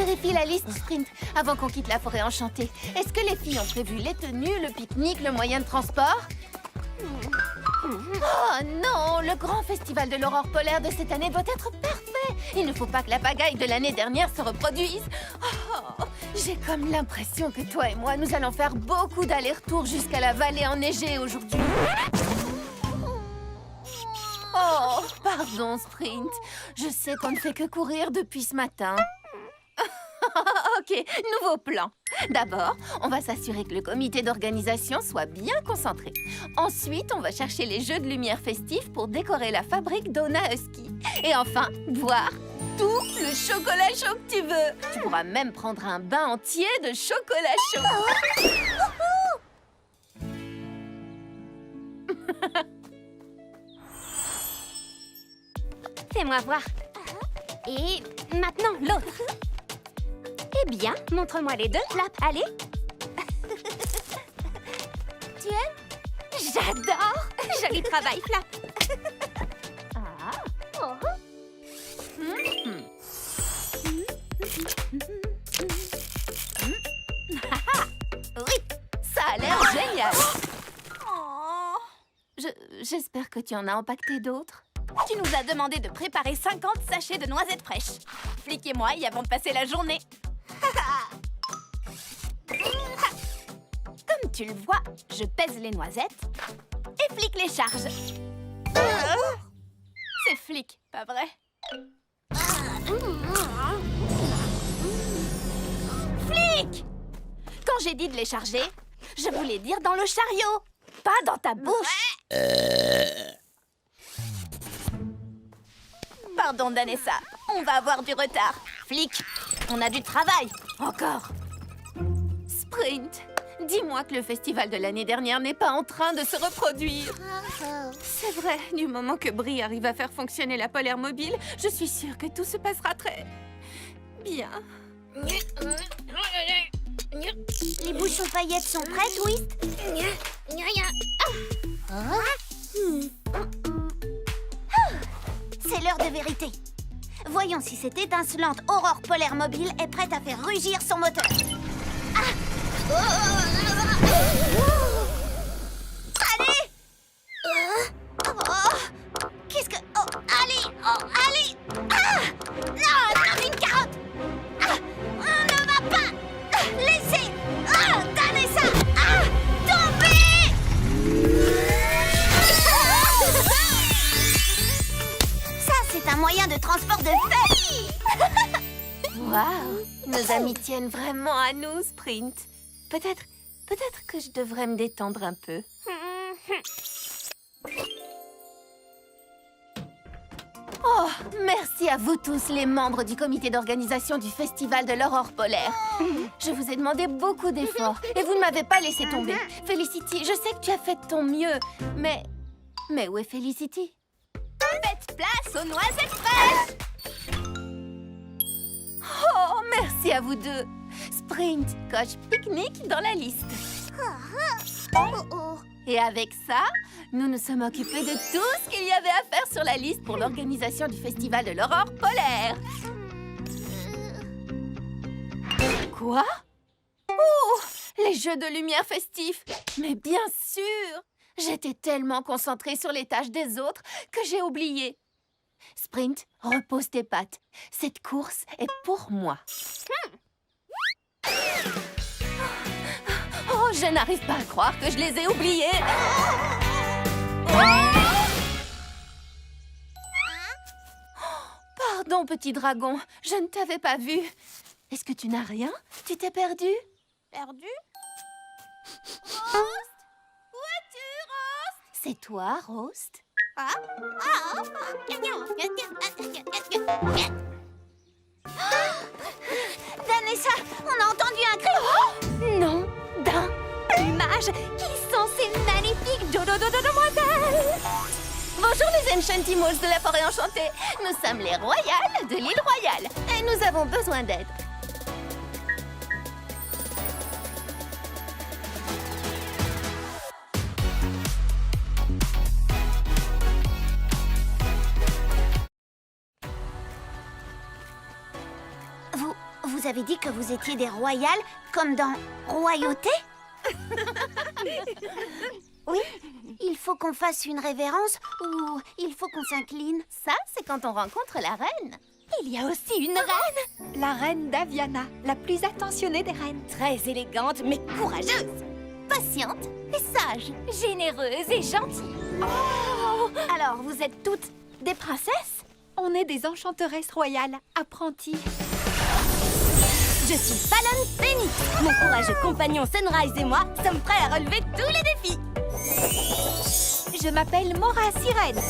Vérifie la liste, Sprint, avant qu'on quitte la forêt enchantée. Est-ce que les filles ont prévu les tenues, le pique-nique, le moyen de transport? Oh non, le grand festival de l'aurore polaire de cette année doit être parfait. Il ne faut pas que la pagaille de l'année dernière se reproduise. Oh, j'ai comme l'impression que toi et moi, nous allons faire beaucoup d'allers-retours jusqu'à la vallée enneigée aujourd'hui. Oh, pardon, Sprint. Je sais qu'on ne fait que courir depuis ce matin. Ok, nouveau plan. D'abord, on va s'assurer que le comité d'organisation soit bien concentré. Ensuite, on va chercher les jeux de lumière festifs pour décorer la fabrique Donna Husky. Et enfin, boire tout le chocolat chaud que tu veux. Tu pourras même prendre un bain entier de chocolat chaud. Fais-moi voir. Et maintenant, l'autre. Eh bien, montre-moi les deux. Flap, allez. Tu aimes? J'adore. Joli travail, Flap. Oui, ça a l'air génial. J'espère que tu en as empaqueté d'autres. Tu nous as demandé de préparer 50 sachets de noisettes fraîches. Flic et moi y avons passé la journée. Comme tu le vois, je pèse les noisettes et Flic les charge. C'est Flic, pas vrai? Flic! Quand j'ai dit de les charger, je voulais dire dans le chariot, pas dans ta bouche. Pardon, Danessa, on va avoir du retard. Flic, on a du travail. Encore. Sprint, dis-moi que le festival de l'année dernière n'est pas en train de se reproduire. C'est vrai, du moment que Brie arrive à faire fonctionner la polaire mobile, je suis sûre que tout se passera très bien. Les bouchons paillettes sont prêts, Twist? C'est l'heure de vérité. Voyons si cette étincelante aurore polaire mobile est prête à faire rugir son moteur. Allez! Qu'est-ce que... Oh, allez! Oh, allez! Non, comme une carotte! On ne va pas laisser... Danessa! Tomber! Ça, c'est un moyen de transport de fête! Waouh, nos amis tiennent vraiment à nous, Sprint. Peut-être que je devrais me détendre un peu. Oh, merci à vous tous, les membres du comité d'organisation du Festival de l'Aurore polaire. Je vous ai demandé beaucoup d'efforts et vous ne m'avez pas laissé tomber. Felicity, je sais que tu as fait de ton mieux, mais où est Felicity? Faites place aux noisettes fraîches! Oh, merci à vous deux. Sprint coche pique-nique dans la liste. Et avec ça, nous nous sommes occupés de tout ce qu'il y avait à faire sur la liste pour l'organisation du Festival de l'Aurore polaire. Quoi? Oh, les jeux de lumière festifs! Mais bien sûr! J'étais tellement concentrée sur les tâches des autres que j'ai oublié. Sprint, repose tes pattes. Cette course est pour moi. Oh, je n'arrive pas à croire que je les ai oubliés. Pardon, petit dragon, je ne t'avais pas vu. Est-ce que tu n'as rien? Tu t'es perdu? Perdu? Rost? Où es-tu, Rost? C'est toi, Rost? Danessa, on a entendu un cri. Non, d'un Plumage qui sont ces magnifiques demoiselles. Bonjour les Enchantimals de la forêt enchantée. Nous sommes les royales de l'île royale et nous avons besoin d'aide. Vous Vous avez dit que vous étiez des royales, comme dans Royauté? Oui, il faut qu'on fasse une révérence ou il faut qu'on s'incline. Ça, c'est quand on rencontre la reine. Il y a aussi une reine. La reine Daviana, la plus attentionnée des reines. Très élégante, mais courageuse. Patiente et sage. Généreuse et gentille. Oh! Alors, vous êtes toutes des princesses? On est des enchanteresses royales, apprenties. Je suis Fallon Phoenix. Mon courageux compagnon Sunrise et moi sommes prêts à relever tous les défis. Je m'appelle Mora Sirène.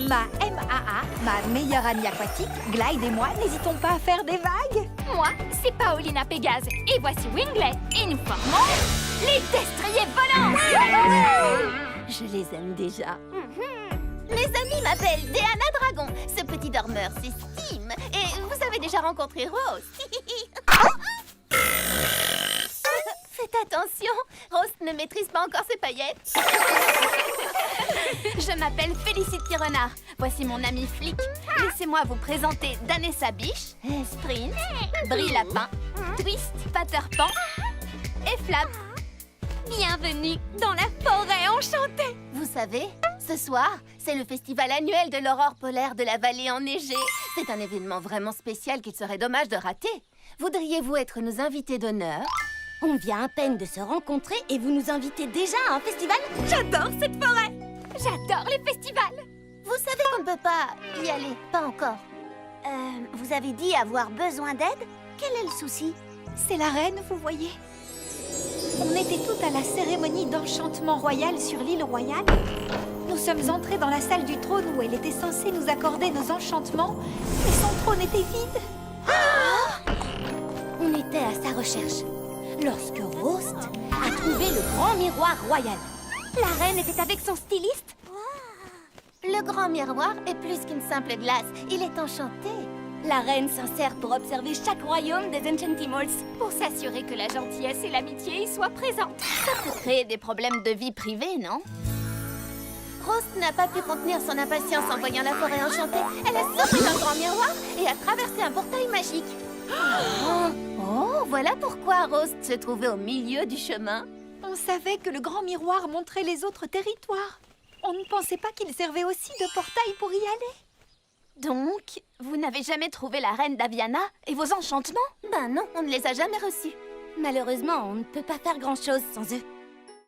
Ma MAA, ma meilleure amie aquatique, Glide et moi n'hésitons pas à faire des vagues. Moi, c'est Paolina Pégase. Et voici Winglet. Et nous formons les destriers volants. Je les aime déjà. Mes amis m'appellent Diana Dragon. Ce petit dormeur s'estime. Et vous avez déjà rencontré Rose. Faites attention, Rose ne maîtrise pas encore ses paillettes. Je m'appelle Félicity Renard. Voici mon ami Flic. Laissez-moi vous présenter Danessa Biche, Sprint, Brie Lapin, Twist, Patterpan et Flap. Bienvenue dans la forêt enchantée. Vous savez, ce soir, c'est le festival annuel de l'aurore polaire de la vallée enneigée. C'est un événement vraiment spécial qu'il serait dommage de rater. Voudriez-vous être nos invités d'honneur? On vient à peine de se rencontrer et vous nous invitez déjà à un festival? J'adore cette forêt. J'adore les festivals. Vous savez qu'on ne peut pas y aller, pas encore. Vous avez dit avoir besoin d'aide? Quel est le souci? C'est la reine, vous voyez. On était toutes à la cérémonie d'enchantement royal sur l'île royale. Nous sommes entrées dans la salle du trône où elle était censée nous accorder nos enchantements, mais son trône était vide. On était à sa recherche lorsque Rost a trouvé le grand miroir royal. La reine était avec son styliste. Le grand miroir est plus qu'une simple glace. Il est enchanté. La reine s'insère pour observer chaque royaume des Enchantimals, pour s'assurer que la gentillesse et l'amitié y soient présentes. Ça peut créer des problèmes de vie privée, non? Rose n'a pas pu contenir son impatience en voyant la forêt enchantée. Elle a sauté dans le grand miroir et a traversé un portail magique. Oh, voilà pourquoi Rose se trouvait au milieu du chemin. On savait que le grand miroir montrait les autres territoires. On ne pensait pas qu'il servait aussi de portail pour y aller. Donc, vous n'avez jamais trouvé la reine Daviana et vos enchantements? Ben non, on ne les a jamais reçus. Malheureusement, on ne peut pas faire grand-chose sans eux.